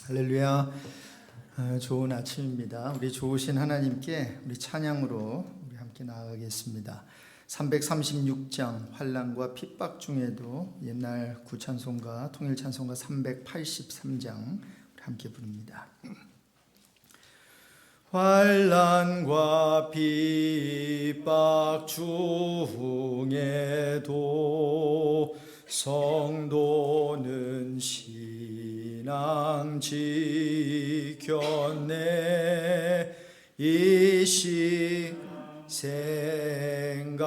할렐루야. 좋은 아침입니다. 우리 좋으신 하나님께 우리 찬양으로 우리 함께 나아가겠습니다. 336장 환난과 핍박 중에도 옛날 구찬송가 통일찬송가 383장 우리 함께 부릅니다. 환난과 핍박 중에도 성도는 신앙 지켰네. 이시 생각할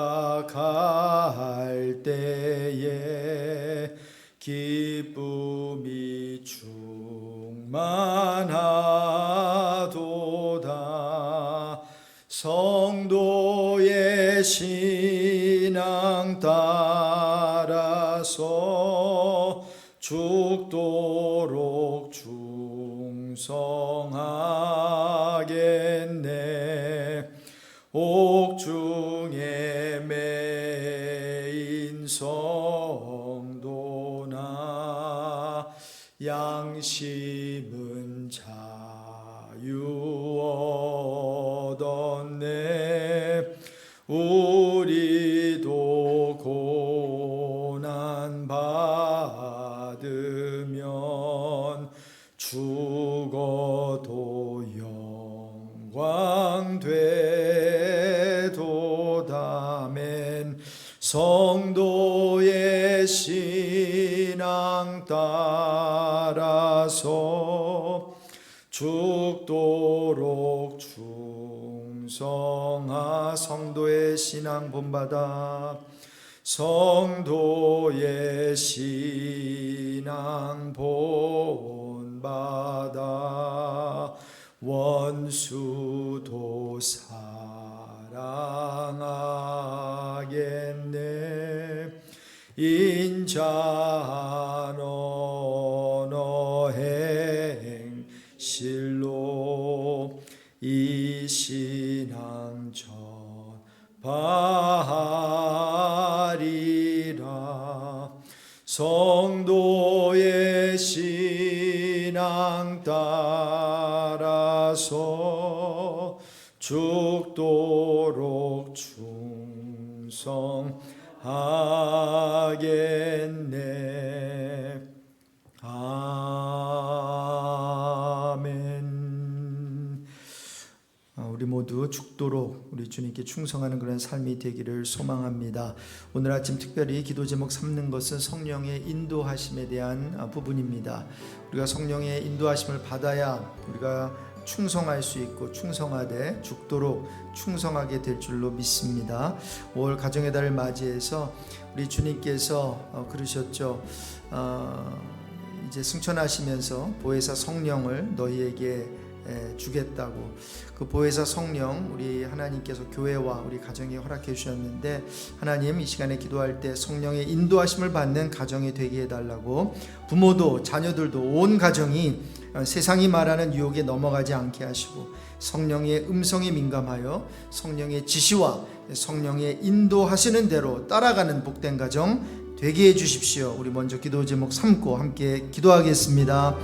때에 기쁨이 충만하도다. 성도의 신앙 따라서 죽도록 충성하겠네. 옥중에 매인 성도나 양심은 자유 얻었네. 우리도 고난 받으면 죽어도 영광 되도다멘. 성도의 신앙 따라서 죽도록 충성하. 성도의 신앙 본받아. 성도의 신앙 본받아. 원수도 사랑하겠네. 인자한 언어 행실로 이 신앙 전파하리라. 성도의 신앙 따라서 죽도록 충성하겠네. 아멘. 우리 모두 죽도록 우리 주님께 충성하는 그런 삶이 되기를 소망합니다. 오늘 아침 특별히 기도 제목 삼는 것은 성령의 인도하심에 대한 부분입니다. 우리가 성령의 인도하심을 받아야 우리가 충성할 수 있고 충성하되 죽도록 충성하게 될 줄로 믿습니다. 5월 가정의 달을 맞이해서 우리 주님께서 그러셨죠. 이제 승천하시면서 보혜사 성령을 너희에게 주겠다고. 그 보혜사 성령 우리 하나님께서 교회와 우리 가정에 허락해 주셨는데, 하나님 이 시간에 기도할 때 성령의 인도하심을 받는 가정이 되게 해달라고, 부모도 자녀들도 온 가정이 세상이 말하는 유혹에 넘어가지 않게 하시고 성령의 음성에 민감하여 성령의 지시와 성령의 인도하시는 대로 따라가는 복된 가정 되게 해주십시오. 우리 먼저 기도 제목 삼고 함께 기도하겠습니다.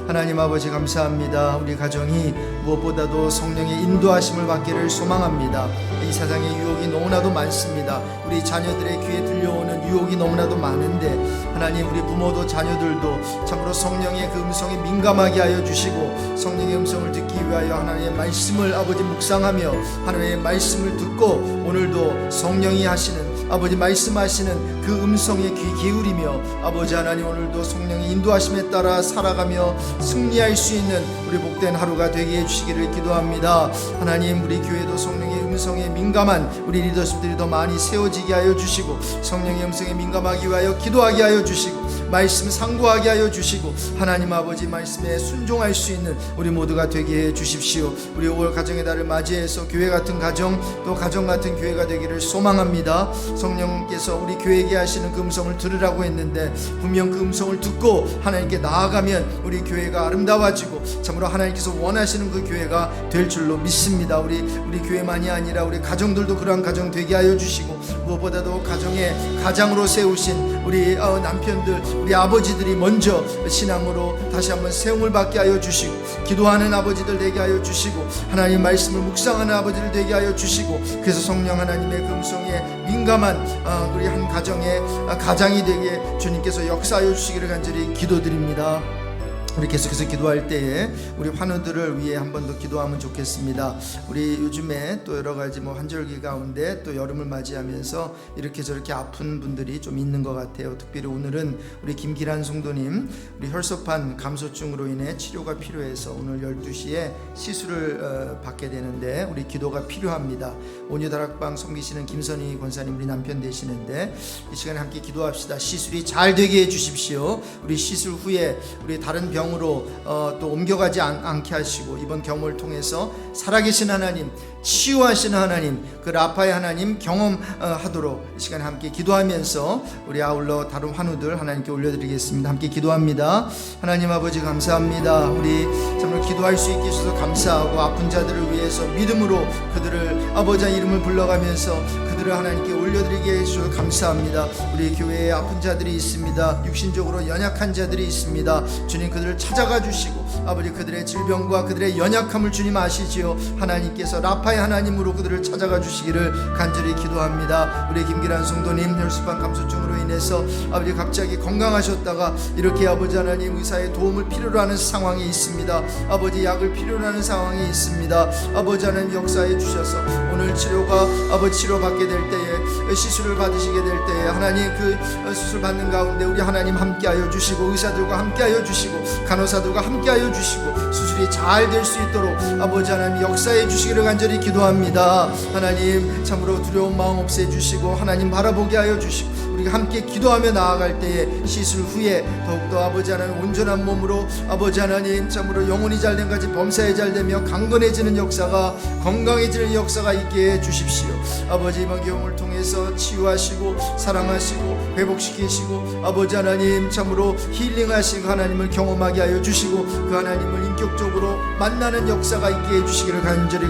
하나님 아버지 감사합니다. 우리 가정이 무엇보다도 성령의 인도하심을 받기를 소망합니다. 이 세상에 유혹이 너무나도 많습니다. 우리 자녀들의 귀에 들려오는 유혹이 너무나도 많은데, 하나님 우리 부모도 자녀들도 참으로 성령의 그 음성에 민감하게 하여 주시고 성령의 음성을 듣기 위하여 하나님의 말씀을 아버지 묵상하며 하나님의 말씀을 듣고 오늘도 성령이 하시는 아버지 말씀하시는 그 음성에 귀 기울이며 아버지 하나님 오늘도 성령의 인도하심에 따라 살아가며 승리할 수 있는 우리 복된 하루가 되게 해주시기를 기도합니다. 하나님 우리 교회도 성령의 음성에 민감한 우리 리더십들이 더 많이 세워지게 하여 주시고 성령의 음성에 민감하기 위하여 기도하게 하여 주시고 말씀 상고하게 하여 주시고 하나님 아버지 말씀에 순종할 수 있는 우리 모두가 되게 해 주십시오. 우리 5월 가정의 달을 맞이해서 교회 같은 가정 또 가정 같은 교회가 되기를 소망합니다. 성령께서 우리 교회에게 하시는 그 음성을 들으라고 했는데 분명 그 음성을 듣고 하나님께 나아가면 우리 교회가 아름다워지고 참으로 하나님께서 원하시는 그 교회가 될 줄로 믿습니다. 우리 교회만이 아니라 아니라 우리 가정들도 그러한 가정 되게 하여 주시고, 무엇보다도 가장으로 세우신 우리 남편들, 우리 아버지들이 먼저 신앙으로 다시 한번 세움을 받게 하여 주시고, 기도하는 아버지들 되게 하여 주시고, 하나님 말씀을 묵상하는 아버지들 되게 하여 주시고, 그래서 성령 하나님의 음성에 민감한 우리 한 가장이 되게 주님께서 역사하여 주시기를 간절히 기도드립니다. 우리 계속해서 기도할 때에 우리 환우들을 위해 한 번 더 기도하면 좋겠습니다. 우리 요즘에 또 여러 가지 환절기 가운데 또 여름을 맞이하면서 이렇게 저렇게 아픈 분들이 좀 있는 것 같아요. 특별히 오늘은 우리 김기란 성도님, 우리 혈소판 감소증으로 인해 치료가 필요해서 오늘 12시에 시술을 받게 되는데 우리 기도가 필요합니다. 온유다락방 섬기시는 김선희 권사님, 우리 남편 되시는데 이 시간에 함께 기도합시다. 시술이 잘 되게 해주십시오. 우리 시술 후에 우리 다른 병으로 또 옮겨가지 않게 하시고, 이번 경험을 통해서 살아계신 하나님, 치유하시는 하나님, 그 라파의 하나님 경험하도록 이 시간에 함께 기도하면서 우리 아울러 다른 환우들 하나님께 올려드리겠습니다. 함께 기도합니다. 하나님 아버지 감사합니다. 우리 정말 기도할 수 있게 해주셔서 감사하고, 아픈 자들을 위해서 믿음으로 그들을 아버지의 이름을 불러가면서 그들을 하나님께 올려드리게 해주셔서 감사합니다. 우리 교회에 아픈 자들이 있습니다. 육신적으로 연약한 자들이 있습니다. 주님 그들을 찾아가 주시고, 아버지 그들의 질병과 그들의 연약함을 주님 아시지요. 하나님께서 라파의 하나님으로 그들을 찾아가 주시기를 간절히 기도합니다. 우리 김기란 성도님, 혈소판 감소증으로 인해서 아버지 갑자기 건강하셨다가 이렇게 아버지 하나님 의사의 도움을 필요로 하는 상황이 있습니다. 아버지 약을 필요로 하는 상황이 있습니다. 아버지 하나님 역사해 주셔서 오늘 치료가 아버지 치료받게 될 때에, 시술을 받으시게 될 때에 하나님 그 수술 받는 가운데 우리 하나님 함께하여 주시고, 의사들과 함께하여 주시고, 간호사들과 함께하여 주시고, 수술이 잘 될 수 있도록 아버지 하나님 역사해 주시기를 간절히 기도합니다. 하나님 참으로 두려운 마음 없애 주시고, 하나님 바라보게 하여 주시고, 우리가 함께 기도하며 나아갈 때에 시술 후에 더욱더 아버지 하나님 온전한 몸으로 아버지 하나님 참으로 영혼이 잘된 같이 범사에 잘되며 강건해지는 역사가, 건강해지는 역사가 있게 해 주십시오. 아버지 이번 경험을 통해서 치유하시고 사랑하시고 회복시키시고, 아버지 하나님 참으로 힐링하시고 하나님을 경험하게 하여 주시고, 그 하나님을 인격적으로 만나는 역사가 있게 해주시기를 간절히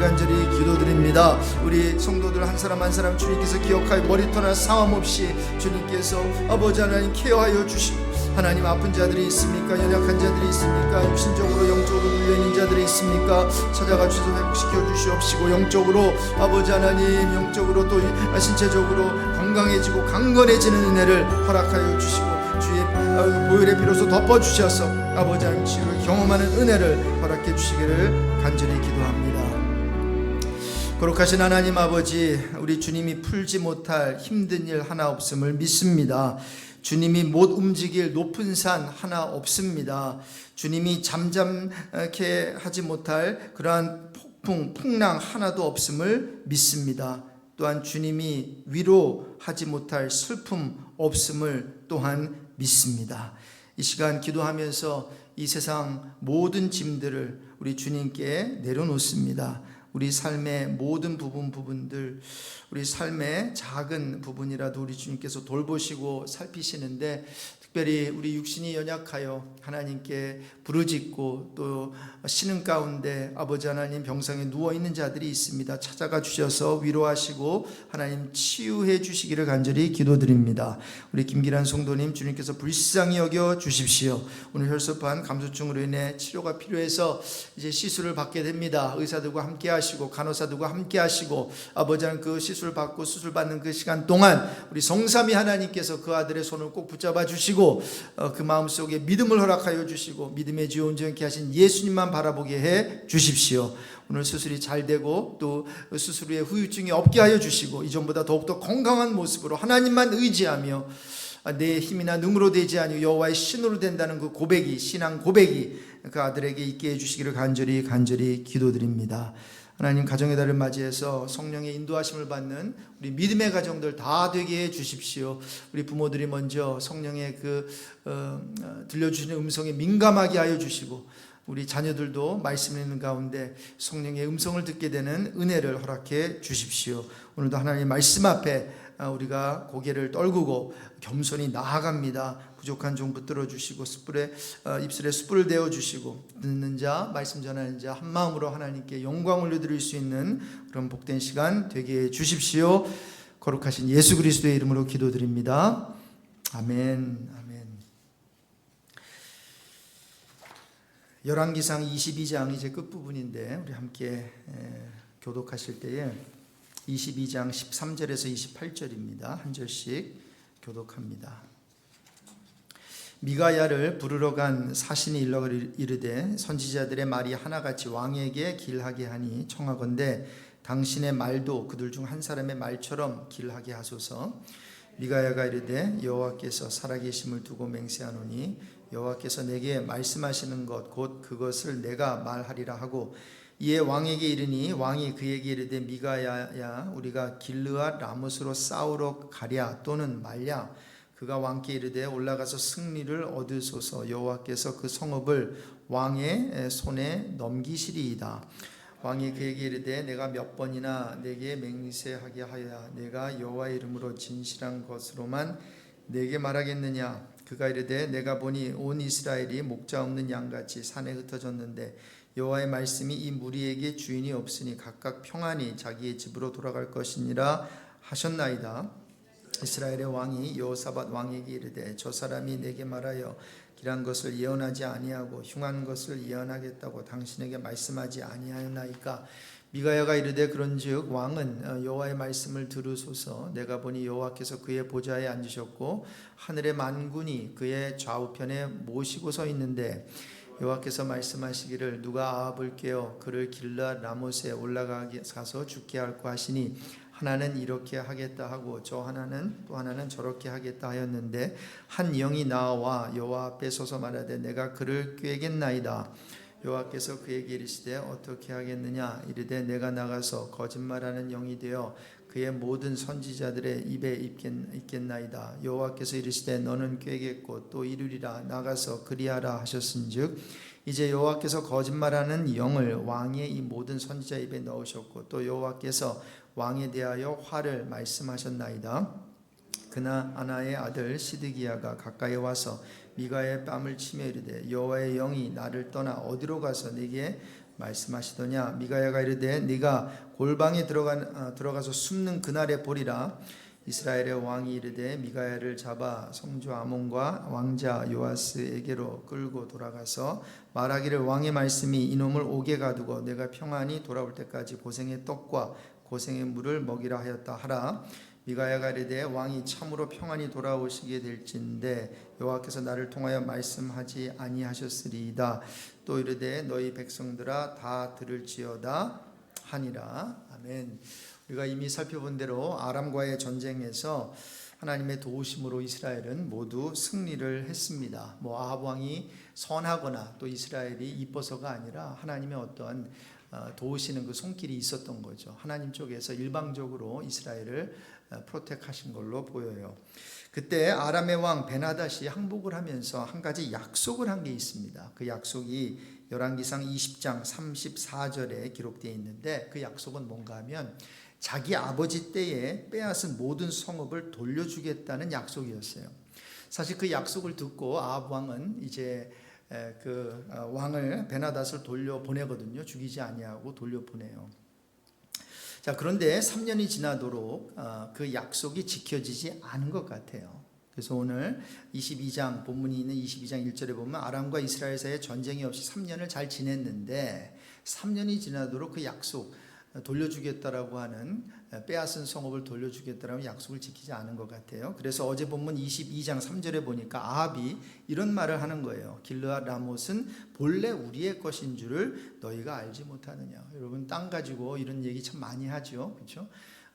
기도드립니다. 우리 성도들 한 사람 한 사람 주님께서 기억하여 머리터나 상함 없이 주님께서 아버지 하나님 케어하여 주시고, 하나님 아픈 자들이 있습니까? 연약한 자들이 있습니까? 육신적으로 영적으로 눌려있는 자들이 있습니까? 찾아가 주셔서 회복시켜 주시옵시고, 영적으로 아버지 하나님 영적으로 또 신체적으로 건강해지고 강건해지는 은혜를 허락하여 주시고, 주의 보혈의 피로서 덮어주셔서 아버지 하나님 치유를 경험하는 은혜를 허락해 주시기를 간절히 기도합니다. 거룩하신 하나님 아버지, 우리 주님이 풀지 못할 힘든 일 하나 없음을 믿습니다. 주님이 못 움직일 높은 산 하나 없습니다. 주님이 잠잠케 하지 못할 그러한 풍랑 하나도 없음을 믿습니다. 또한 주님이 위로하지 못할 슬픔 없음을 또한 믿습니다. 이 시간 기도하면서 이 세상 모든 짐들을 우리 주님께 내려놓습니다. 우리 삶의 모든 부분들, 우리 삶의 작은 부분이라도 우리 주님께서 돌보시고 살피시는데, 특별히 우리 육신이 연약하여 하나님께 부르짖고 또 신음 가운데 아버지 하나님 병상에 누워있는 자들이 있습니다. 찾아가 주셔서 위로하시고 하나님 치유해 주시기를 간절히 기도드립니다. 우리 김기란 성도님 주님께서 불쌍히 여겨 주십시오. 오늘 혈소판 감소증으로 인해 치료가 필요해서 이제 시술을 받게 됩니다. 의사들과 함께 하시고 간호사들과 함께 하시고, 아버지 하나님 그 시술 받고 수술 받는 그 시간 동안 우리 성삼위 하나님께서 그 아들의 손을 꼭 붙잡아 주시고, 그 마음속에 믿음을 허락하여 주시고 믿음의 주 온전케 하신 예수님만 바라보게 해 주십시오. 오늘 수술이 잘 되고 또 수술 후에 후유증이 없게 하여 주시고, 이전보다 더욱더 건강한 모습으로 하나님만 의지하며 내 힘이나 능으로 되지 아니고 여호와의 신으로 된다는 그 고백이, 신앙 고백이 그 아들에게 있게 해주시기를 간절히 기도드립니다. 하나님 가정의 달을 맞이해서 성령의 인도하심을 받는 우리 믿음의 가정들 다 되게 해 주십시오. 우리 부모들이 먼저 성령의 들려주시는 음성에 민감하게 하여 주시고, 우리 자녀들도 말씀 읽는 가운데 성령의 음성을 듣게 되는 은혜를 허락해 주십시오. 오늘도 하나님의 말씀 앞에 우리가 고개를 떨구고 겸손히 나아갑니다. 부족한 종 붙들어 주시고 입술에 숯불을 대어 주시고 듣는 자, 말씀 전하는 자 한 마음으로 하나님께 영광 올려드릴 수 있는 그런 복된 시간 되게 해 주십시오. 거룩하신 예수 그리스도의 이름으로 기도드립니다. 아멘. 아멘. 열왕기상 22장 이제 끝부분인데 우리 함께 교독하실 때에 22장 13절에서 28절입니다. 한 절씩 교독합니다. 미가야를 부르러 간 사신이 일러 이르되 선지자들의 말이 하나같이 왕에게 길하게 하니 청하건대 당신의 말도 그들 중 한 사람의 말처럼 길하게 하소서. 미가야가 이르되 여호와께서 살아계심을 두고 맹세하노니 여호와께서 내게 말씀하시는 것 곧 그것을 내가 말하리라 하고 이에 왕에게 이르니 왕이 그에게 이르되 미가야야 우리가 길르앗 라못으로 싸우러 가랴 또는 말랴. 그가 왕께 이르되 올라가서 승리를 얻으소서. 여호와께서 그 성읍을 왕의 손에 넘기시리이다. 왕이 그에게 이르되 내가 몇 번이나 내게 맹세하게 하여야 내가 여호와의 이름으로 진실한 것으로만 내게 말하겠느냐. 그가 이르되 내가 보니 온 이스라엘이 목자 없는 양같이 산에 흩어졌는데 여호와의 말씀이 이 무리에게 주인이 없으니 각각 평안히 자기의 집으로 돌아갈 것이니라 하셨나이다. 이스라엘의 왕이 여호사밧 왕에게 이르되 저 사람이 내게 말하여 길한 것을 예언하지 아니하고 흉한 것을 예언하겠다고 당신에게 말씀하지 아니하였나이까. 미가야가 이르되 그런즉 왕은 여호와의 말씀을 들으소서. 내가 보니 여호와께서 그의 보좌에 앉으셨고 하늘의 만군이 그의 좌우편에 모시고 서 있는데 여호와께서 말씀하시기를 누가 아합을 깨어 그를 길르앗 라못에 올라가서 죽게 할까 하시니 하나는 이렇게 하겠다 하고 또 하나는 저렇게 하겠다 하였는데 한 영이 나와 여호와 앞에 서서 말하되 내가 그를 꾀겠나이다. 여호와께서 그에게 이르시되 어떻게 하겠느냐. 이르되 내가 나가서 거짓말하는 영이 되어 그의 모든 선지자들의 입에 있겠나이다. 여호와께서 이르시되 너는 꾀겠고 또 이루리라. 나가서 그리하라 하셨은즉 이제 여호와께서 거짓말하는 영을 왕의 이 모든 선지자 입에 넣으셨고 또 여호와께서 왕에 대하여 화를 말씀하셨나이다. 그나 아나의 아들 시드기야가 가까이 와서 미가의 뺨을 치며 이르되 여호와의 영이 나를 떠나 어디로 가서 네게 말씀하시더냐. 미가야가 이르되 네가 골방에 들어가서 숨는 그날에 보리라. 이스라엘의 왕이 이르되 미가야를 잡아 성주 아몬과 왕자 요아스에게로 끌고 돌아가서 말하기를 왕의 말씀이 이놈을 옥에 가두고 내가 평안히 돌아올 때까지 고생의 떡과 고생의 물을 먹이라 하였다 하라. 미가야가 이르되 왕이 참으로 평안히 돌아오시게 될진데 여호와께서 나를 통하여 말씀하지 아니하셨으리이다. 또 이르되 너희 백성들아 다 들을지어다 하니라. 아멘. 우리가 이미 살펴본 대로 아람과의 전쟁에서 하나님의 도우심으로 이스라엘은 모두 승리를 했습니다. 아합 왕이 선하거나 또 이스라엘이 이뻐서가 아니라 하나님의 어떠한 도우시는 그 손길이 있었던 거죠. 하나님 쪽에서 일방적으로 이스라엘을 프로텍하신 걸로 보여요. 그때 아람의 왕 베나닷이 항복을 하면서 한 가지 약속을 한 게 있습니다. 그 약속이 열왕기상 20장 34절에 기록되어 있는데 그 약속은 뭔가 하면 자기 아버지 때에 빼앗은 모든 성읍을 돌려주겠다는 약속이었어요. 사실 그 약속을 듣고 아합 왕은 이제 그 왕을 베나닷을 돌려보내거든요. 죽이지 아니하고 돌려보내요. 자, 그런데 3년이 지나도록 그 약속이 지켜지지 않은 것 같아요. 그래서 오늘 22장 본문이 있는 22장 1절에 보면 아람과 이스라엘 사이에 전쟁이 없이 3년을 잘 지냈는데 3년이 지나도록 그 약속 돌려주겠다라고 하는 빼앗은 성읍을 돌려주겠다라는 약속을 지키지 않은 것 같아요. 그래서 어제 본문 22장 3절에 보니까 아합이 이런 말을 하는 거예요. 길르앗 라못은 본래 우리의 것인 줄을 너희가 알지 못하느냐. 여러분 땅 가지고 이런 얘기 참 많이 하죠. 그렇죠?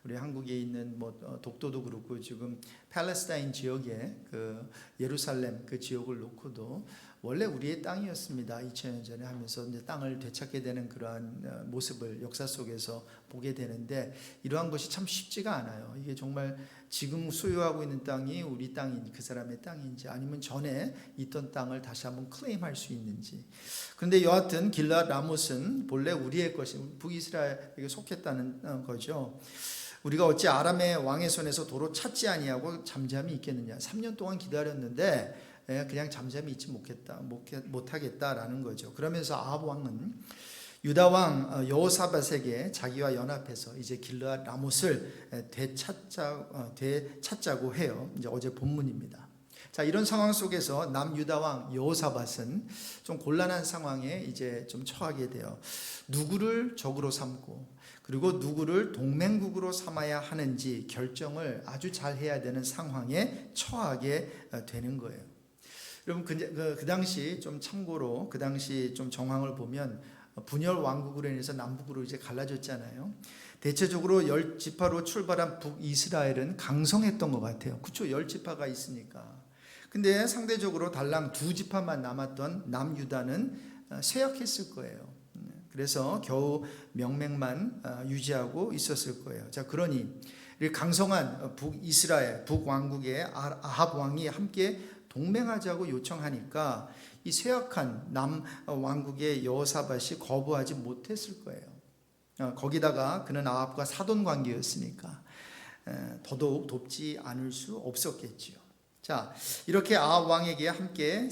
우리 한국에 있는 독도도 그렇고 지금 팔레스타인 지역에 그 예루살렘 그 지역을 놓고도 원래 우리의 땅이었습니다. 2000년 전에 하면서 이제 땅을 되찾게 되는 그러한 모습을 역사 속에서 보게 되는데 이러한 것이 참 쉽지가 않아요. 이게 정말 지금 소유하고 있는 땅이 우리 땅인 그 사람의 땅인지 아니면 전에 있던 땅을 다시 한번 클레임할 수 있는지. 그런데 여하튼 길르앗 라못은 본래 우리의 것이 북이스라엘에게 속했다는 거죠. 우리가 어찌 아람의 왕의 손에서 도로 찾지 아니하고 잠잠히 있겠느냐. 3년 동안 기다렸는데 그냥 잠잠히 있지 못하겠다라는 거죠. 그러면서 아합 왕은 유다 왕 여호사밧에게 자기와 연합해서 이제 길르앗 라못을 되찾자고 해요. 이제 어제 본문입니다. 자, 이런 상황 속에서 남유다 왕 여호사밧은 좀 곤란한 상황에 이제 좀 처하게 돼요. 누구를 적으로 삼고 그리고 누구를 동맹국으로 삼아야 하는지 결정을 아주 잘 해야 되는 상황에 처하게 되는 거예요. 여러분 그 당시 좀 참고로 그 당시 좀 정황을 보면 분열 왕국으로 인해서 남북으로 이제 갈라졌잖아요. 대체적으로 10지파로 출발한 북이스라엘은 강성했던 것 같아요. 그렇죠? 10지파가 있으니까. 근데 상대적으로 달랑 2지파만 남았던 남유다는 쇠약했을 거예요. 그래서 겨우 명맥만 유지하고 있었을 거예요. 자, 그러니 강성한 북이스라엘, 북왕국의 아합 왕이 함께 동맹하자고 요청하니까 이 쇠약한 남왕국의 여호사밧이 거부하지 못했을 거예요. 거기다가 그는 아합과 사돈 관계였으니까 더더욱 돕지 않을 수 없었겠지요. 자, 이렇게 아합 왕에게 함께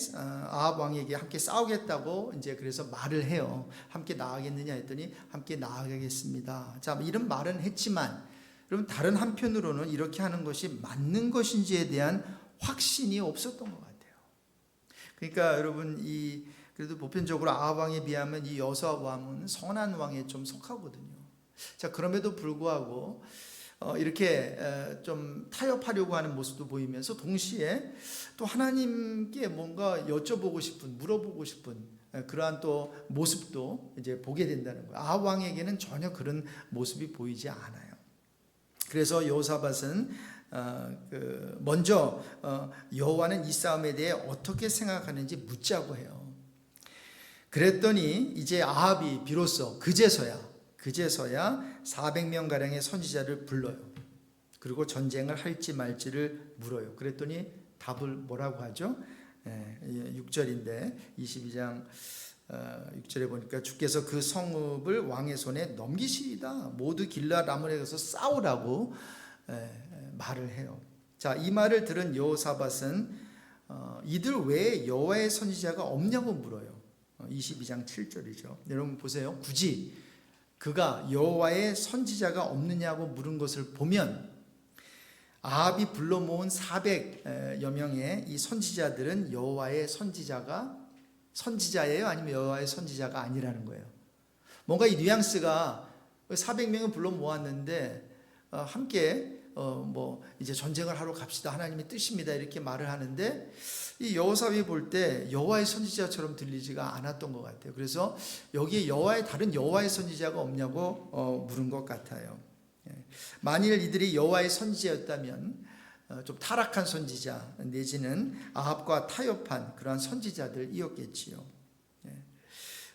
싸우겠다고 이제 그래서 말을 해요. 함께 나아가겠느냐 했더니 함께 나아가겠습니다. 자, 이런 말은 했지만 여러분 다른 한편으로는 이렇게 하는 것이 맞는 것인지에 대한 확신이 없었던 것 같아요. 그러니까 여러분 그래도 보편적으로 아합 왕에 비하면 이 여호사밧 왕은 선한 왕에 좀 속하거든요. 자, 그럼에도 불구하고 이렇게 좀 타협하려고 하는 모습도 보이면서 동시에 또 하나님께 뭔가 여쭤보고 싶은, 물어보고 싶은 그러한 또 모습도 이제 보게 된다는 거예요. 아합 왕에게는 전혀 그런 모습이 보이지 않아요. 그래서 여호사밧은 먼저 여호와는 이 싸움에 대해 어떻게 생각하는지 묻자고 해요. 그랬더니 이제 아합이 비로소 그제서야 400명가량의 선지자를 불러요. 그리고 전쟁을 할지 말지를 물어요. 그랬더니 답을 뭐라고 하죠? 6절인데 22장 6절에 보니까 주께서 그 성읍을 왕의 손에 넘기시리다. 모두 길르앗 라못에 가서 싸우라고 말을 해요. 자, 이 말을 들은 여호사밧은 이들 외에 여호와의 선지자가 없냐고 물어요. 22장 7절이죠. 여러분 보세요. 굳이 그가 여호와의 선지자가 없느냐고 물은 것을 보면 아합이 불러 모은 400여 명의 이 선지자들은 여호와의 선지자예요? 아니면 여호와의 선지자가 아니라는 거예요. 뭔가 이 뉘앙스가 400명을 불러 모았는데 함께 이제 전쟁을 하러 갑시다. 하나님의 뜻입니다. 이렇게 말을 하는데 이 여호사밧이 볼 때 여호와의 선지자처럼 들리지가 않았던 것 같아요. 그래서 여기에 다른 여호와의 선지자가 없냐고 물은 것 같아요. 만일 이들이 여호와의 선지자였다면 좀 타락한 선지자 내지는 아합과 타협한 그러한 선지자들이었겠지요.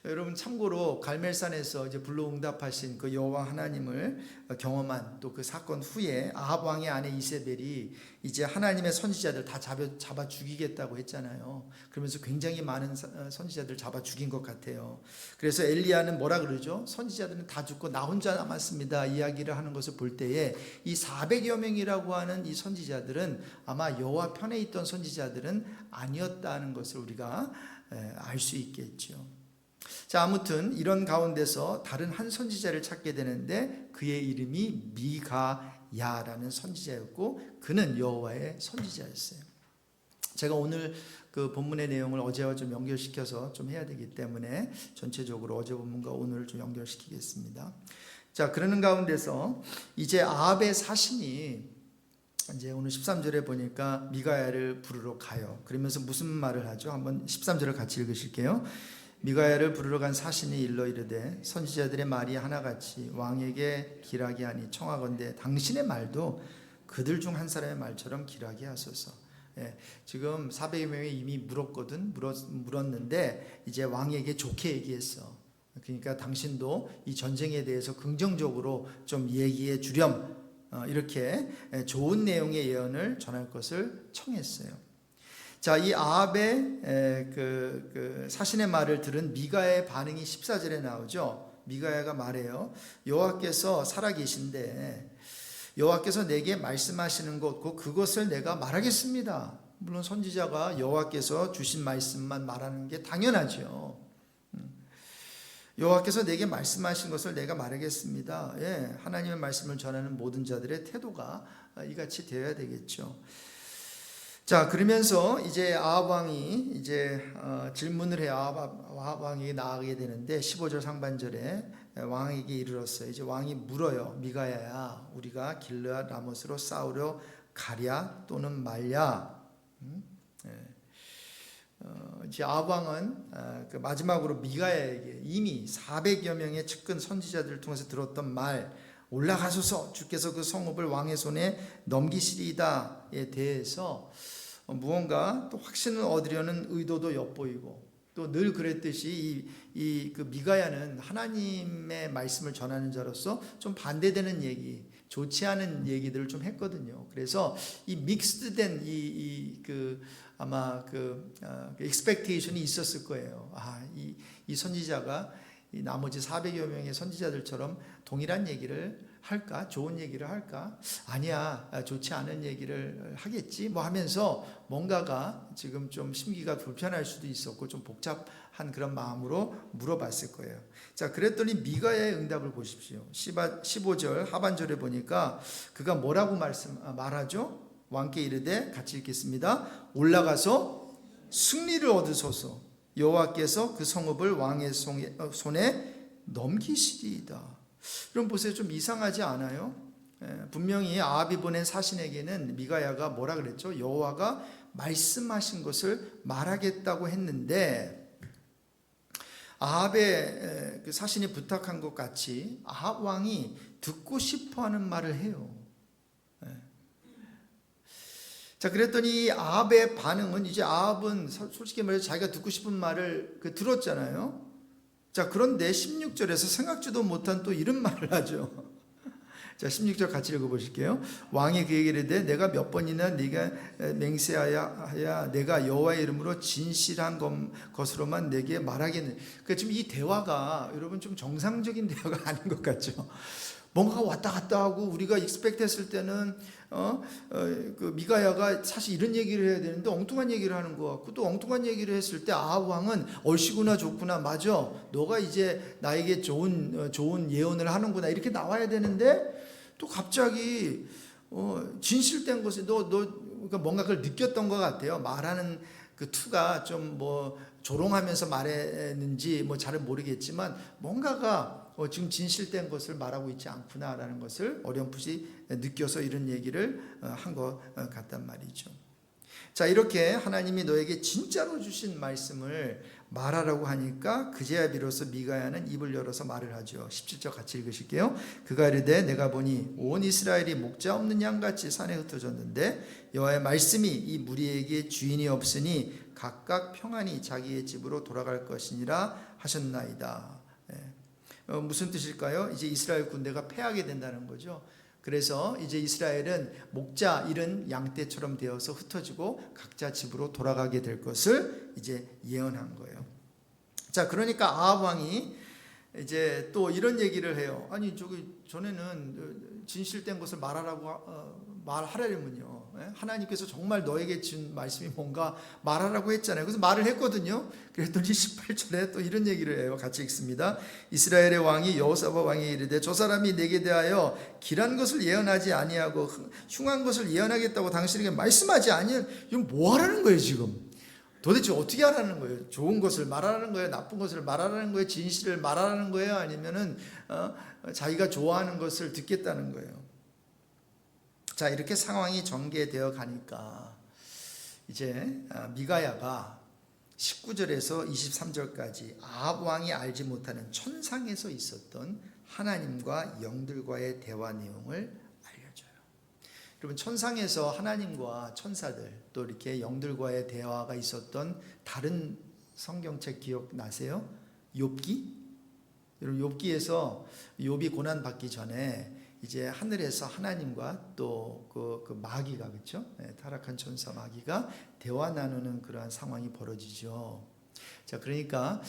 여러분 참고로 갈멜산에서 이제 불로응답하신 그 여호와 하나님을 경험한 또 그 사건 후에 아합 왕의 아내 이세벨이 이제 하나님의 선지자들 다 잡아 죽이겠다고 했잖아요. 그러면서 굉장히 많은 선지자들 잡아 죽인 것 같아요. 그래서 엘리야는 뭐라 그러죠? 선지자들은 다 죽고 나 혼자 남았습니다. 이야기를 하는 것을 볼 때에 이 400여 명이라고 하는 이 선지자들은 아마 여호와 편에 있던 선지자들은 아니었다는 것을 우리가 알 수 있겠죠. 자, 아무튼 이런 가운데서 다른 한 선지자를 찾게 되는데 그의 이름이 미가야라는 선지자였고 그는 여호와의 선지자였어요. 제가 오늘 그 본문의 내용을 어제와 좀 연결시켜서 좀 해야 되기 때문에 전체적으로 어제 본문과 오늘을 좀 연결시키겠습니다. 자, 그러는 가운데서 이제 아합의 사신이 이제 오늘 13절에 보니까 미가야를 부르러 가요. 그러면서 무슨 말을 하죠? 한번 13절을 같이 읽으실게요. 미가야를 부르러 간 사신이 일러 이르되 선지자들의 말이 하나같이 왕에게 길하게 하니 청하건대 당신의 말도 그들 중 한 사람의 말처럼 길하게 하소서. 지금 400여 명이 이미 물었는데 이제 왕에게 좋게 얘기했어. 그러니까 당신도 이 전쟁에 대해서 긍정적으로 좀 얘기해 주렴. 이렇게 좋은 내용의 예언을 전할 것을 청했어요. 자, 이 아합의 그 사신의 말을 들은 미가야의 반응이 14절에 나오죠. 미가야가 말해요. 여호와께서 살아계신데 여호와께서 내게 말씀하시는 것 곧 그것을 내가 말하겠습니다. 물론 선지자가 여호와께서 주신 말씀만 말하는 게 당연하죠. 여호와께서 내게 말씀하신 것을 내가 말하겠습니다. 예, 하나님의 말씀을 전하는 모든 자들의 태도가 이같이 되어야 되겠죠. 자, 그러면서 이제 아합 왕이 이제 질문을 해요. 아합 왕이 나아가게 되는데 15절 상반절에 왕에게 이르렀어요. 이제 왕이 물어요. 미가야야, 우리가 길르앗 라못으로 싸우려 가랴 또는 말랴. 이제 아합 왕은 그 마지막으로 미가야에게 이미 400여 명의 측근 선지자들을 통해서 들었던 말, 올라가소서 주께서 그 성읍을 왕의 손에 넘기시리이다에 대해서 무언가 또 확신을 얻으려는 의도도 엿보이고, 또 늘 그랬듯이 그 미가야는 하나님의 말씀을 전하는 자로서 좀 반대되는 얘기, 좋지 않은 얘기들을 좀 했거든요. 그래서 이 믹스드된 아마 expectation이 있었을 거예요. 이 선지자가 이 나머지 400여 명의 선지자들처럼 동일한 얘기를 할까? 좋은 얘기를 할까? 아니야, 좋지 않은 얘기를 하겠지? 뭐 하면서 뭔가가 지금 좀 심기가 불편할 수도 있었고 좀 복잡한 그런 마음으로 물어봤을 거예요. 자, 그랬더니 미가야의 응답을 보십시오. 15절 하반절에 보니까 그가 뭐라고 말하죠? 왕께 이르되, 같이 읽겠습니다. 올라가서 승리를 얻으소서. 여호와께서 그 성읍을 왕의 손에 넘기시리이다. 여러분 보세요. 좀 이상하지 않아요? 분명히 아합이 보낸 사신에게는 미가야가 뭐라 그랬죠? 여호와가 말씀하신 것을 말하겠다고 했는데, 아합의 그 사신이 부탁한 것 같이 아합 왕이 듣고 싶어하는 말을 해요. 자, 그랬더니 아합의 반응은, 이제 아합은 솔직히 말해서 자기가 듣고 싶은 말을 들었잖아요. 자, 그런데 16절에서 생각지도 못한 또 이런 말을 하죠. 자, 16절 같이 읽어보실게요. 왕이 그에게 이르되, 내가 몇 번이나 네가 맹세하여 내가 여호와의 이름으로 진실한 것으로만 내게 말하겠네. 그러니까 지금 이 대화가 여러분 좀 정상적인 대화가 아닌 것 같죠. 뭔가 왔다 갔다 하고, 우리가 익스펙트했을 때는 그 미가야가 사실 이런 얘기를 해야 되는데 엉뚱한 얘기를 하는 것 같고, 또 엉뚱한 얘기를 했을 때 아합 왕은 얼씨구나 좋구나, 맞아, 너가 이제 나에게 좋은 예언을 하는구나, 이렇게 나와야 되는데 또 갑자기 진실된 것을 그러니까 뭔가 그걸 느꼈던 것 같아요. 말하는 그 투가 좀 뭐 조롱하면서 말했는지 뭐 잘은 모르겠지만 뭔가가 지금 진실된 것을 말하고 있지 않구나라는 것을 어렴풋이 느껴서 이런 얘기를 한 것 같단 말이죠. 자, 이렇게 하나님이 너에게 진짜로 주신 말씀을 말하라고 하니까 그제야 비로소 미가야는 입을 열어서 말을 하죠. 17절 같이 읽으실게요. 그가 이르되, 내가 보니 온 이스라엘이 목자 없는 양같이 산에 흩어졌는데 여호와의 말씀이 이 무리에게 주인이 없으니 각각 평안히 자기의 집으로 돌아갈 것이니라 하셨나이다. 무슨 뜻일까요? 이제 이스라엘 군대가 패하게 된다는 거죠. 그래서 이제 이스라엘은 목자 잃은 양떼처럼 되어서 흩어지고 각자 집으로 돌아가게 될 것을 이제 예언한 거예요. 자, 그러니까 아합 왕이 이제 또 이런 얘기를 해요. 아니, 전에는 진실된 것을 말하려면요, 하나님께서 정말 너에게 준 말씀이 뭔가 말하라고 했잖아요. 그래서 말을 했거든요. 그랬더니 18절에 또 이런 얘기를 해요. 같이 읽습니다. 이스라엘의 왕이 여호사밧 왕에게 이르되, 저 사람이 내게 대하여 길한 것을 예언하지 아니하고 흉한 것을 예언하겠다고 당신에게 말씀하지 아니한, 이건 뭐 하라는 거예요 지금? 도대체 어떻게 하라는 거예요? 좋은 것을 말하라는 거예요? 나쁜 것을 말하라는 거예요? 진실을 말하라는 거예요? 아니면은 자기가 좋아하는 것을 듣겠다는 거예요? 자, 이렇게 상황이 전개되어 가니까 이제 미가야가 19절에서 23절까지 아합 왕이 알지 못하는 천상에서 있었던 하나님과 영들과의 대화 내용을 알려줘요. 여러분, 천상에서 하나님과 천사들, 또 이렇게 영들과의 대화가 있었던 다른 성경책 기억나세요? 욥기? 여러분, 욥기에서 욥이 고난 받기 전에 이제 하늘에서 하나님과 또 그 마귀가, 그렇죠? 타락한 천사 마귀가 대화 나누는 그러한 상황이 벌어지죠. 자, 그러니까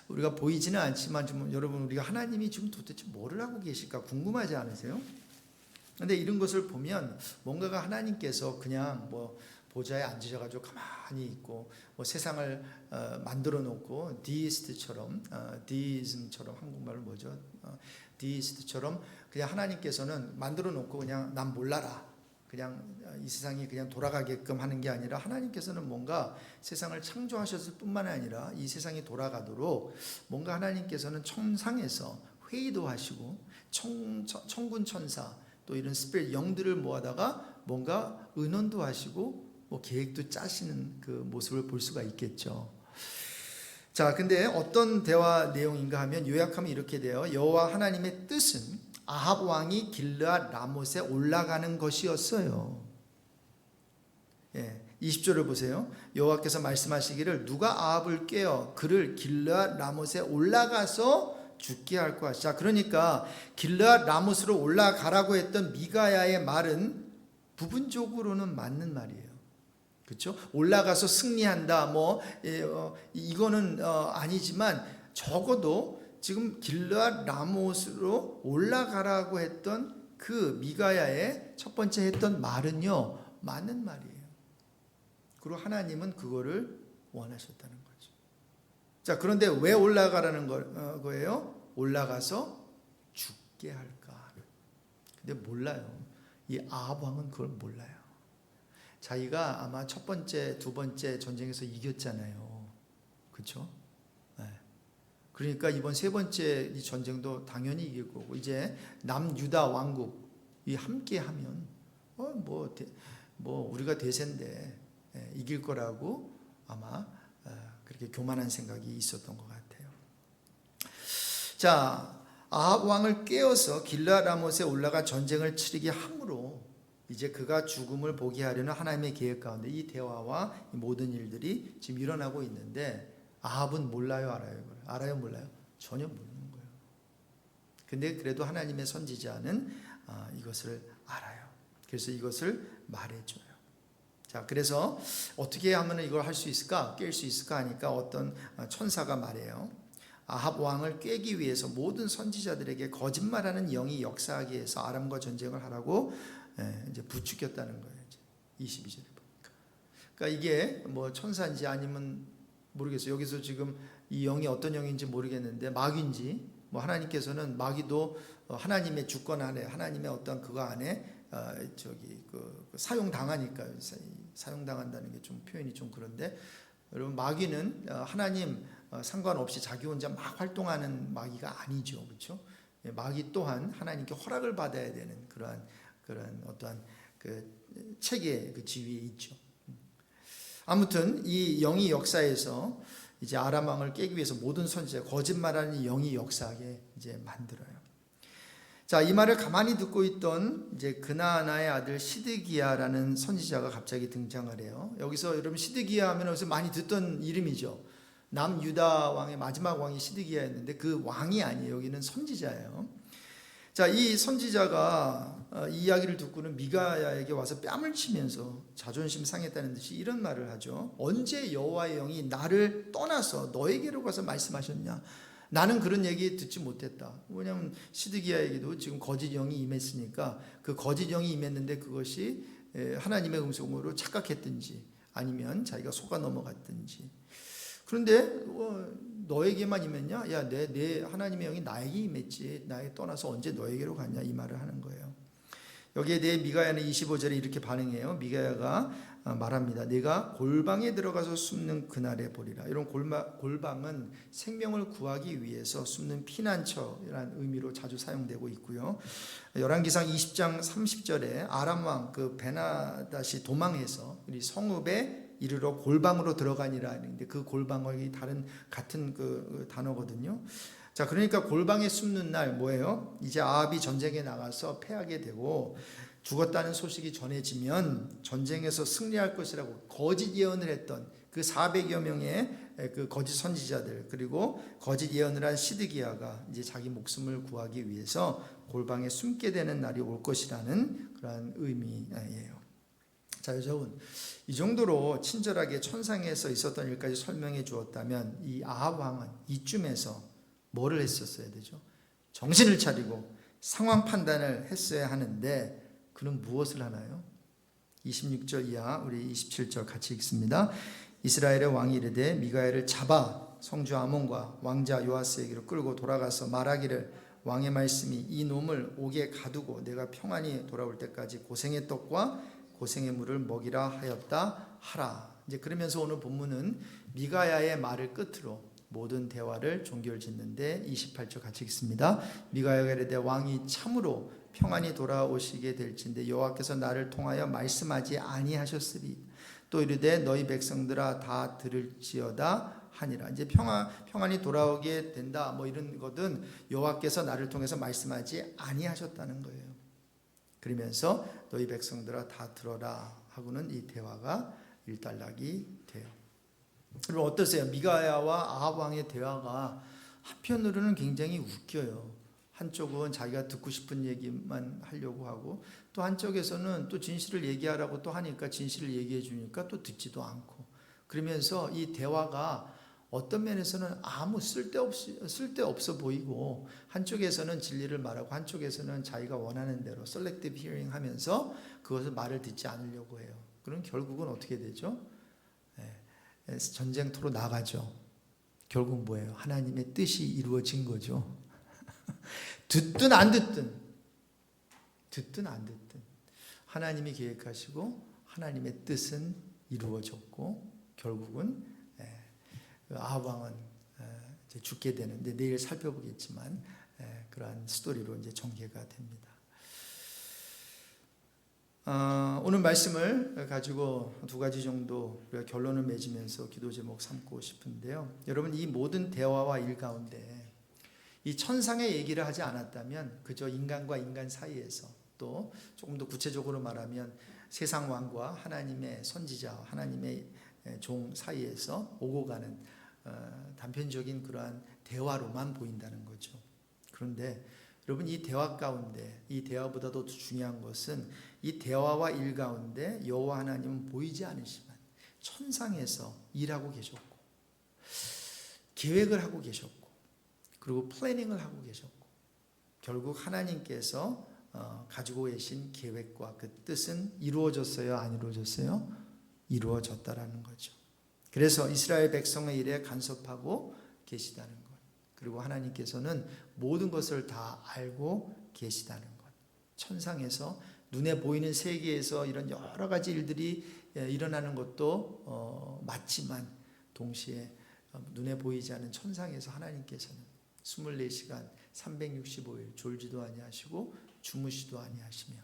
우리가 보이지는 않지만 좀 여러분, 우리가 하나님이 지금 도대체 뭐를 하고 계실까 궁금하지 않으세요? 근데 이런 것을 보면 뭔가가 하나님께서 그냥 뭐 보좌에 앉으셔가지고 가만히 있고 뭐 세상을 만들어 놓고 디이스트처럼 디이즘처럼 한국말로 뭐죠? 디이스트처럼 그냥 하나님께서는 만들어 놓고 그냥 난 몰라라. 그냥 이 세상이 그냥 돌아가게끔 하는 게 아니라 하나님께서는 뭔가 세상을 창조하셨을 뿐만 아니라 이 세상이 돌아가도록 뭔가 하나님께서는 천상에서 회의도 하시고 천군 천사 또 이런 스피릿 영들을 모아다가 뭔가 의논도 하시고 뭐 계획도 짜시는 그 모습을 볼 수가 있겠죠. 자, 근데 어떤 대화 내용인가 하면 요약하면 이렇게 돼요. 여호와 하나님의 뜻은 아합 왕이 길르앗 라못에 올라가는 것이었어요. 20절을 보세요. 여호와께서 말씀하시기를 누가 아합을 꾀어 그를 길르앗 라못에 올라가서 죽게 할 것이다. 자, 그러니까 길르앗 라못으로 올라가라고 했던 미가야의 말은 부분적으로는 맞는 말이에요. 그렇죠? 올라가서 승리한다. 뭐 이거는 아니지만 적어도 지금 길르앗 라못으로 올라가라고 했던 그 미가야의 첫 번째 했던 말은요 맞는 말이에요. 그리고 하나님은 그거를 원하셨다는 거죠. 자, 그런데 왜 올라가라는 거예요? 올라가서 죽게 할까? 근데 몰라요. 이 아합 왕은 그걸 몰라요. 자기가 아마 첫 번째, 두 번째 전쟁에서 이겼잖아요. 그렇죠? 네. 그러니까 이번 세 번째 이 전쟁도 당연히 이길 거고 이제 남유다 왕국이 함께하면 뭐 우리가 대세인데 이길 거라고 아마 그렇게 교만한 생각이 있었던 것 같아요. 자, 아합 왕을 깨어서 길르앗 라못에 올라가 전쟁을 치르게 함으로 이제 그가 죽음을 보게 하려는 하나님의 계획 가운데 이 대화와 이 모든 일들이 지금 일어나고 있는데 아합은 몰라요, 알아요? 알아요, 몰라요? 전혀 모르는 거예요. 근데 그래도 하나님의 선지자는 이것을 알아요. 그래서 이것을 말해줘요. 자, 그래서 어떻게 하면 이걸 할 수 있을까? 깰 수 있을까 하니까 어떤 천사가 말해요. 아합 왕을 꾀기 위해서 모든 선지자들에게 거짓말하는 영이 역사하게 해서 아람과 전쟁을 하라고 이제 부추겼다는 거예요. 22절에 보니까. 그러니까 이게 뭐 천사인지 아니면 모르겠어요. 여기서 지금 이 영이 어떤 영인지 모르겠는데 마귀인지 뭐 하나님께서는 마귀도 하나님의 주권 안에 하나님의 어떤 그거 안에 사용 당하니까요. 사용 당한다는 게 좀 표현이 좀 그런데 여러분 마귀는 하나님 상관없이 자기 혼자 막 활동하는 마귀가 아니죠, 그렇죠? 마귀 또한 하나님께 허락을 받아야 되는 그런 어떠한 그 체계의 그 지위에 있죠. 아무튼 이 영이 역사에서 이제 아람 왕을 깨기 위해서 모든 선지자 거짓말하는 영이 역사하게 이제 만들어요. 자, 이 말을 가만히 듣고 있던 이제 그나아나의 아들 시드기야라는 선지자가 갑자기 등장을 해요. 여기서 여러분 시드기야 하면 여기서 많이 듣던 이름이죠. 남유다 왕의 마지막 왕이 시드기야였는데 그 왕이 아니에요. 여기는 선지자예요. 자, 이 선지자가 이 이야기를 듣고는 미가야에게 와서 뺨을 치면서 자존심 상했다는 듯이 이런 말을 하죠. 언제 여호와의 영이 나를 떠나서 너에게로 가서 말씀하셨냐? 나는 그런 얘기 듣지 못했다. 왜냐하면 시드기야에게도 지금 거짓 영이 임했으니까 그 거짓 영이 임했는데 그것이 하나님의 음성으로 착각했든지 아니면 자기가 속아 넘어갔든지. 그런데 너에게만 임했냐? 야, 내 하나님의 영이 나에게 임했지. 나에게 떠나서 언제 너에게로 갔냐? 이 말을 하는 거예요. 여기에 대해 미가야는 25절에 이렇게 반응해요. 미가야가 말합니다. 내가 골방에 들어가서 숨는 그날에 보리라. 이런 골방은 생명을 구하기 위해서 숨는 피난처라는 의미로 자주 사용되고 있고요. 열왕기상 20장 30절에 아람 왕 그 베나닷이 도망해서 우리 성읍에 이르러 골방으로 들어가니라 했는데 그 골방이 같은 그 단어거든요. 자, 그러니까 골방에 숨는 날 뭐예요? 이제 아합이 전쟁에 나가서 패하게 되고 죽었다는 소식이 전해지면 전쟁에서 승리할 것이라고 거짓 예언을 했던 그 400여 명의 그 거짓 선지자들 그리고 거짓 예언을 한 시드기야가 이제 자기 목숨을 구하기 위해서 골방에 숨게 되는 날이 올 것이라는 그런 의미예요. 자, 여러분, 이 정도로 친절하게 천상에서 있었던 일까지 설명해 주었다면 이 아합 왕은 이쯤에서 뭐를 했었어야 되죠? 정신을 차리고 상황 판단을 했어야 하는데 그는 무엇을 하나요? 26절 이하 우리 27절 같이 읽습니다. 이스라엘의 왕이 이르되 미가야를 잡아 성주 아몬과 왕자 요아스에게로 끌고 돌아가서 말하기를 왕의 말씀이 이 놈을 옥에 가두고 내가 평안히 돌아올 때까지 고생의 떡과 고생의 물을 먹이라 하였다 하라. 이제 그러면서 오늘 본문은 미가야의 말을 끝으로 모든 대화를 종결짓는데 28절 같이 읽습니다. 미가야가 이르되 왕이 참으로 평안히 돌아오시게 될진데 여호와께서 나를 통하여 말씀하지 아니하셨으리 또 이르되 너희 백성들아 다 들을지어다 하니라. 이제 평안이 돌아오게 된다 뭐 이런 것은 여호와께서 나를 통해서 말씀하지 아니하셨다는 거예요. 그러면서 너희 백성들아 다 들어라 하고는 이 대화가 일단락이 돼요. 여러분 어떠세요? 미가야와 아합 왕의 대화가 한편으로는 굉장히 웃겨요. 한쪽은 자기가 듣고 싶은 얘기만 하려고 하고 또 한쪽에서는 또 진실을 얘기하라고 또 하니까 진실을 얘기해 주니까 또 듣지도 않고 그러면서 이 대화가 어떤 면에서는 아무 쓸데없어 보이고 한쪽에서는 진리를 말하고 한쪽에서는 자기가 원하는 대로 셀렉티브 히어링 하면서 그것을 말을 듣지 않으려고 해요. 그럼 결국은 어떻게 되죠? 전쟁터로 나가죠. 결국 뭐예요? 하나님의 뜻이 이루어진 거죠. 듣든 안 듣든 하나님이 계획하시고 하나님의 뜻은 이루어졌고 결국은 아합 왕은 이제 죽게 되는데 내일 살펴보겠지만 그러한 스토리로 이제 전개가 됩니다. 오늘 말씀을 가지고 두 가지 정도 우리가 결론을 맺으면서 기도 제목 삼고 싶은데요. 여러분 이 모든 대화와 일 가운데 이 천상의 얘기를 하지 않았다면 그저 인간과 인간 사이에서 또 조금 더 구체적으로 말하면 세상 왕과 하나님의 선지자 하나님의 종 사이에서 오고 가는 단편적인 그러한 대화로만 보인다는 거죠. 그런데 여러분 이 대화 가운데 이 대화보다도 중요한 것은 이 대화와 일 가운데 여호와 하나님은 보이지 않으시만 천상에서 일하고 계셨고 계획을 하고 계셨고 그리고 플래닝을 하고 계셨고 결국 하나님께서 가지고 계신 계획과 그 뜻은 이루어졌어요? 안 이루어졌어요? 이루어졌다라는 거죠. 그래서 이스라엘 백성의 일에 간섭하고 계시다는 것 그리고 하나님께서는 모든 것을 다 알고 계시다는 것 천상에서 눈에 보이는 세계에서 이런 여러 가지 일들이 일어나는 것도 맞지만 동시에 눈에 보이지 않는 천상에서 하나님께서는 24시간 365일 졸지도 아니하시고 주무시도 아니하시며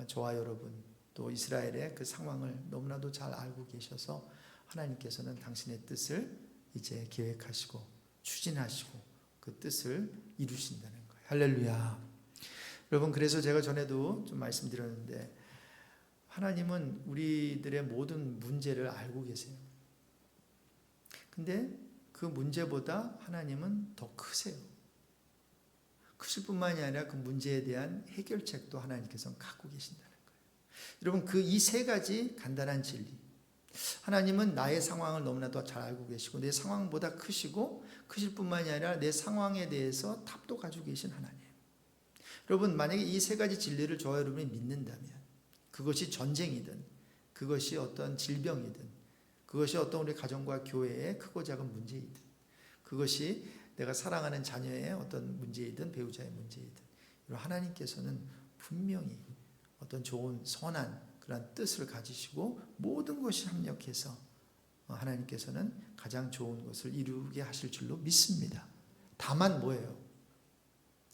저와 여러분 또 이스라엘의 그 상황을 너무나도 잘 알고 계셔서 하나님께서는 당신의 뜻을 이제 계획하시고 추진하시고 그 뜻을 이루신다는 거예요. 할렐루야. 여러분 그래서 제가 전에도 좀 말씀드렸는데 하나님은 우리들의 모든 문제를 알고 계세요. 근데 그 문제보다 하나님은 더 크세요. 크실 뿐만이 아니라 그 문제에 대한 해결책도 하나님께서는 갖고 계신다는 거예요. 여러분 그 이 세 가지 간단한 진리 하나님은 나의 상황을 너무나도 잘 알고 계시고 내 상황보다 크시고 크실 뿐만이 아니라 내 상황에 대해서 답도 가지고 계신 하나님. 여러분 만약에 이 세 가지 진리를 저와 여러분이 믿는다면 그것이 전쟁이든 그것이 어떤 질병이든 그것이 어떤 우리 가정과 교회의 크고 작은 문제이든 그것이 내가 사랑하는 자녀의 어떤 문제이든 배우자의 문제이든 하나님께서는 분명히 어떤 좋은 선한 그런 뜻을 가지시고 모든 것이 합력해서 하나님께서는 가장 좋은 것을 이루게 하실 줄로 믿습니다. 다만 뭐예요?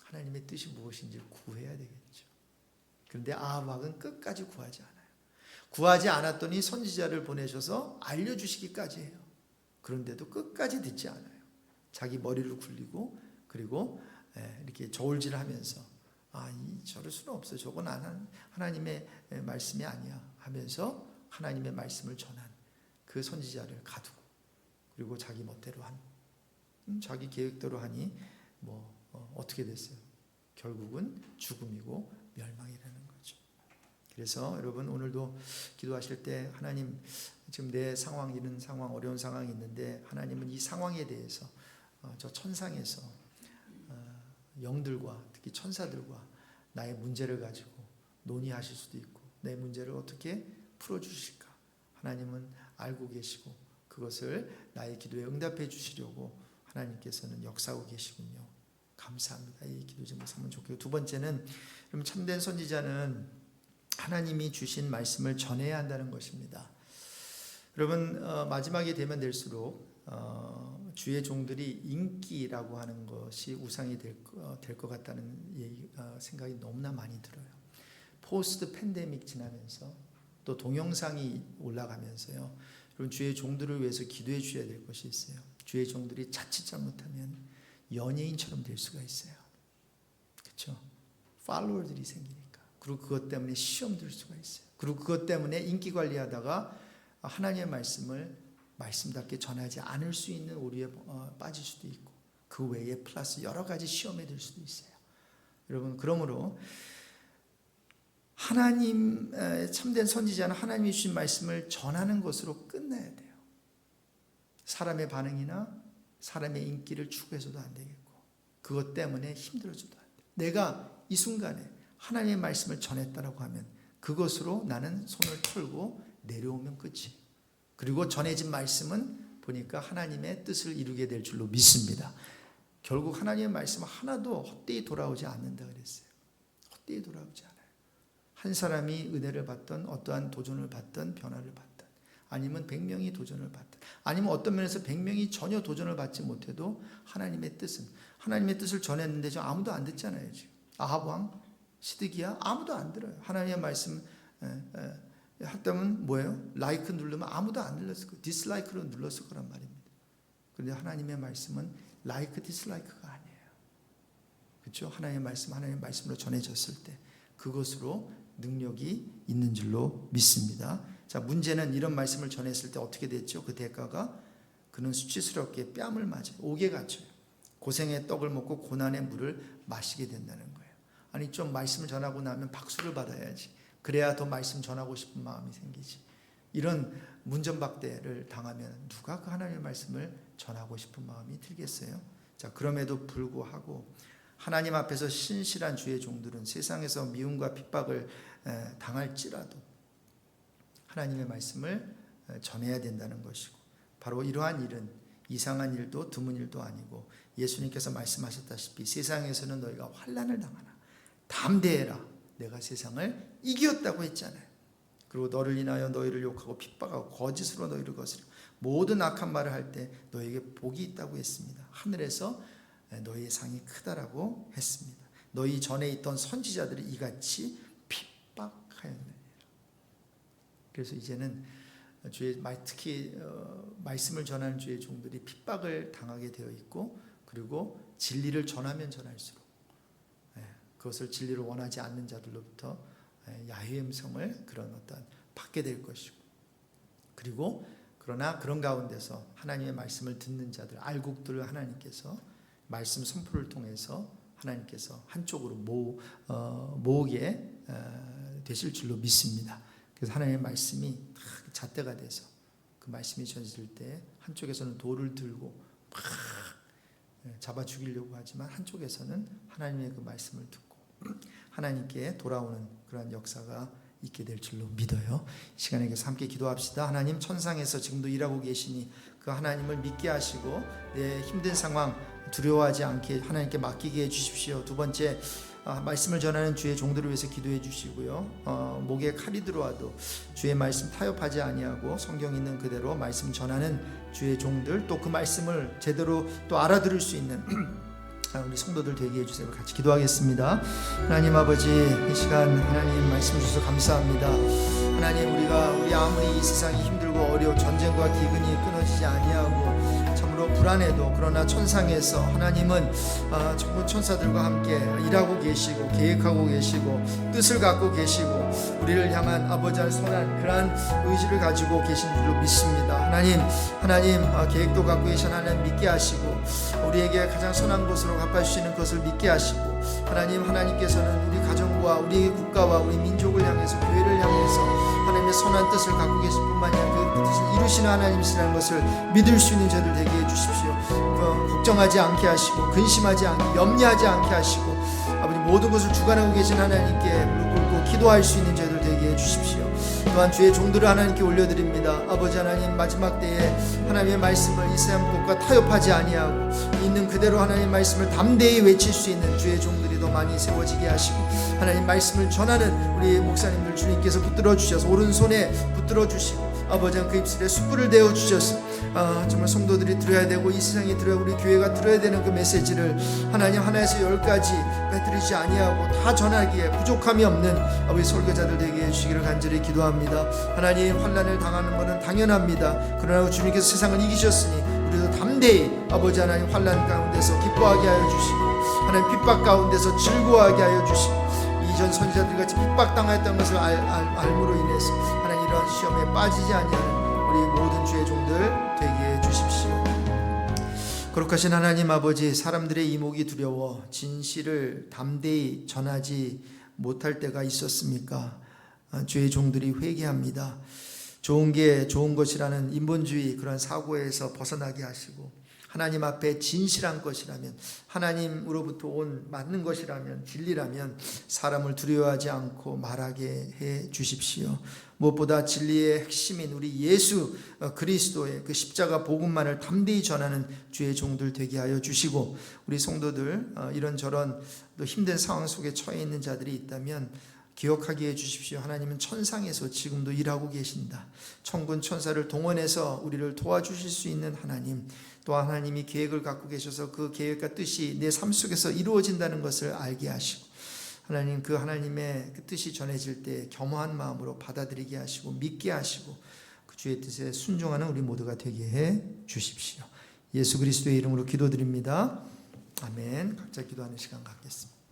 하나님의 뜻이 무엇인지를 구해야 되겠죠. 그런데 아합 왕은 끝까지 구하지 않아요. 구하지 않았더니 선지자를 보내셔서 알려주시기까지 해요. 그런데도 끝까지 듣지 않아요. 자기 머리를 굴리고 그리고 이렇게 저울질하면서 저럴 수는 없어요. 저건 하나님의 말씀이 아니야 하면서 하나님의 말씀을 전한 그 선지자를 가두고 그리고 자기 멋대로 한 자기 계획대로 하니 어떻게 됐어요? 결국은 죽음이고 멸망이라는 거죠. 그래서 여러분 오늘도 기도하실 때 하나님 지금 내 상황 이런 상황 어려운 상황이 있는데 하나님은 이 상황에 대해서 저 천상에서 영들과 특히 천사들과 나의 문제를 가지고 논의하실 수도 있고 내 문제를 어떻게 풀어주실까 하나님은 알고 계시고 그것을 나의 기도에 응답해 주시려고 하나님께서는 역사하고 계시군요. 감사합니다. 이 기도 제목 삼으면 좋겠고, 두 번째는 여러분 참된 선지자는 하나님이 주신 말씀을 전해야 한다는 것입니다. 여러분 마지막이 되면 될수록 주의 종들이 인기라고 하는 것이 우상이 될 것 같다는 생각이 너무나 많이 들어요. 포스트 팬데믹 지나면서 또 동영상이 올라가면서요. 여러분 주의 종들을 위해서 기도해 주셔야 될 것이 있어요. 주의 종들이 자칫 잘못하면 연예인처럼 될 수가 있어요. 그렇죠? 팔로워들이 생기니까. 그리고 그것 때문에 시험 들 수가 있어요. 그리고 그것 때문에 인기 관리하다가 하나님의 말씀을 말씀답게 전하지 않을 수 있는 오류에 빠질 수도 있고 그 외에 플러스 여러 가지 시험에 들 수도 있어요. 여러분 그러므로 하나님 참된 선지자는 하나님이 주신 말씀을 전하는 것으로 끝내야 돼요. 사람의 반응이나 사람의 인기를 추구해서도 안 되겠고 그것 때문에 힘들어져도 안 돼요. 내가 이 순간에 하나님의 말씀을 전했다라고 하면 그것으로 나는 손을 털고 내려오면 끝이. 그리고 전해진 말씀은 보니까 하나님의 뜻을 이루게 될 줄로 믿습니다. 결국 하나님의 말씀은 하나도 헛되이 돌아오지 않는다 그랬어요. 헛되이 돌아오지 않아요. 한 사람이 은혜를 받던 어떠한 도전을 받던 변화를 받던 아니면 100명이 도전을 받던 아니면 어떤 면에서 100명이 전혀 도전을 받지 못해도 하나님의 뜻을 전했는데 지금 아무도 안 듣잖아요. 지금 아합 왕, 시드기야 아무도 안 들어요. 하나님의 말씀 했다면 뭐예요? 라이크 누르면 아무도 안 눌렀을 거예요. 디스라이크로 눌렀을 거란 말입니다. 그런데 하나님의 말씀은 라이크 디스라이크가 아니에요. 그렇죠? 하나님의 말씀으로 전해졌을 때 그것으로 능력이 있는 줄로 믿습니다. 자, 문제는 이런 말씀을 전했을 때 어떻게 됐죠? 그 대가가 그는 수치스럽게 뺨을 맞아요. 옥에 갇혀요. 고생의 떡을 먹고 고난의 물을 마시게 된다는 거예요. 아니 좀 말씀을 전하고 나면 박수를 받아야지. 그래야 더 말씀 전하고 싶은 마음이 생기지. 이런 문전박대를 당하면 누가 그 하나님의 말씀을 전하고 싶은 마음이 들겠어요? 자, 그럼에도 불구하고 하나님 앞에서 신실한 주의 종들은 세상에서 미움과 핍박을 당할지라도 하나님의 말씀을 전해야 된다는 것이고 바로 이러한 일은 이상한 일도 드문 일도 아니고 예수님께서 말씀하셨다시피 세상에서는 너희가 환난을 당하나 담대해라 내가 세상을 이겼다고 했잖아요. 그리고 너를 인하여 너희를 욕하고 핍박하고 거짓으로 너희를 거스려 모든 악한 말을 할 때 너희에게 복이 있다고 했습니다. 하늘에서 너희의 상이 크다라고 했습니다. 너희 전에 있던 선지자들이 이같이 핍박하였느니라. 그래서 이제는 특히 말씀을 전하는 주의 종들이 핍박을 당하게 되어 있고 그리고 진리를 전하면 전할수록 그것을 진리를 원하지 않는 자들로부터 야훼의 음성을 받게 될 것이고 그리고 그러나 그런 가운데서 하나님의 말씀을 듣는 자들 알곡들을 하나님께서 말씀 선포를 통해서 하나님께서 한쪽으로 모으게 되실 줄로 믿습니다. 그래서 하나님의 말씀이 잣대가 돼서 그 말씀이 전해질 때 한쪽에서는 돌을 들고 막 잡아 죽이려고 하지만 한쪽에서는 하나님의 그 말씀을 듣고 하나님께 돌아오는 그런 역사가 있게 될 줄로 믿어요. 이 시간에 함께 기도합시다. 하나님 천상에서 지금도 일하고 계시니 그 하나님을 믿게 하시고 내 힘든 상황 두려워하지 않게 하나님께 맡기게 해주십시오. 두 번째 말씀을 전하는 주의 종들을 위해서 기도해 주시고요. 목에 칼이 들어와도 주의 말씀 타협하지 아니하고 성경 있는 그대로 말씀 전하는 주의 종들 또 그 말씀을 제대로 또 알아들을 수 있는 우리 성도들 되게 해주세요. 같이 기도하겠습니다. 하나님 아버지 이 시간 하나님 말씀 주셔서 감사합니다. 하나님 우리 아무리 이 세상이 힘들고 어려워 전쟁과 기근이 끊어지지 아니하고 참으로 불안해도 그러나 천상에서 하나님은 전부 천사들과 함께 일하고 계시고 계획하고 계시고 뜻을 갖고 계시고 우리를 향한 아버지의 선한 그러한 의지를 가지고 계신 줄로 믿습니다. 하나님 계획도 갖고 계신 하나님 믿게 하시고 우리에게 가장 선한 것으로 갚아주시는 것을 믿게 하시고 하나님께서는 우리 가정과 우리 국가와 우리 민족을 향해서 교회를 향해서 하나님의 선한 뜻을 갖고 계실 뿐만이 아니라 그 뜻을 이루시는 하나님이시라는 것을 믿을 수 있는 저들 되게 해주십시오. 걱정하지 않게 하시고 근심하지 않게 염려하지 않게 하시고 아버지 모든 것을 주관하고 계신 하나님께 무릎 꿇고 기도할 수 있는 저희들 되게 해주십시오. 또한 주의 종들을 하나님께 올려드립니다. 아버지 하나님, 마지막 때에 하나님의 말씀을 이 세상 것과 타협하지 아니하고 있는 그대로 하나님의 말씀을 담대히 외칠 수 있는 주의 종들이 더 많이 세워지게 하시고, 하나님 말씀을 전하는 우리 목사님들 주님께서 붙들어 주셔서 오른손에 붙들어 주시고, 아버지 그 입술에 숯불을 대어 주셔서 정말 성도들이 들어야 되고 이 세상이 들어야, 우리 교회가 들어야 되는 그 메시지를 하나님 하나에서 10가지 빼뜨리지 아니하고 다 전하기에 부족함이 없는 아버지 설교자들 되게 해주시기를 간절히 기도합니다. 하나님, 환난을 당하는 것은 당연합니다. 그러나 주님께서 세상을 이기셨으니 우리도 담대히 아버지 하나님 환난 가운데서 기뻐하게 하여 주시고, 하나님 핍박 가운데서 즐거워하게 하여 주시고, 이전 선지자들 같이 핍박당하였던 것을 알므로 인해서 하나님 이러한 시험에 빠지지 아니하는 우리 모든 주의 종들 되게 해 주십시오. 거룩하신 하나님 아버지, 사람들의 이목이 두려워 진실을 담대히 전하지 못할 때가 있었습니까? 주의 종들이 회개합니다. 좋은 게 좋은 것이라는 인본주의 그런 사고에서 벗어나게 하시고, 하나님 앞에 진실한 것이라면, 하나님으로부터 온 맞는 것이라면, 진리라면 사람을 두려워하지 않고 말하게 해 주십시오. 무엇보다 진리의 핵심인 우리 예수 그리스도의 그 십자가 복음만을 담대히 전하는 주의 종들 되게 하여 주시고, 우리 성도들 이런저런 또 힘든 상황 속에 처해 있는 자들이 있다면 기억하게 해주십시오. 하나님은 천상에서 지금도 일하고 계신다. 천군 천사를 동원해서 우리를 도와주실 수 있는 하나님, 또 하나님이 계획을 갖고 계셔서 그 계획과 뜻이 내 삶 속에서 이루어진다는 것을 알게 하시고, 하나님 그 하나님의 그 뜻이 전해질 때 겸허한 마음으로 받아들이게 하시고 믿게 하시고 그 주의 뜻에 순종하는 우리 모두가 되게 해 주십시오. 예수 그리스도의 이름으로 기도드립니다. 아멘. 각자 기도하는 시간 갖겠습니다.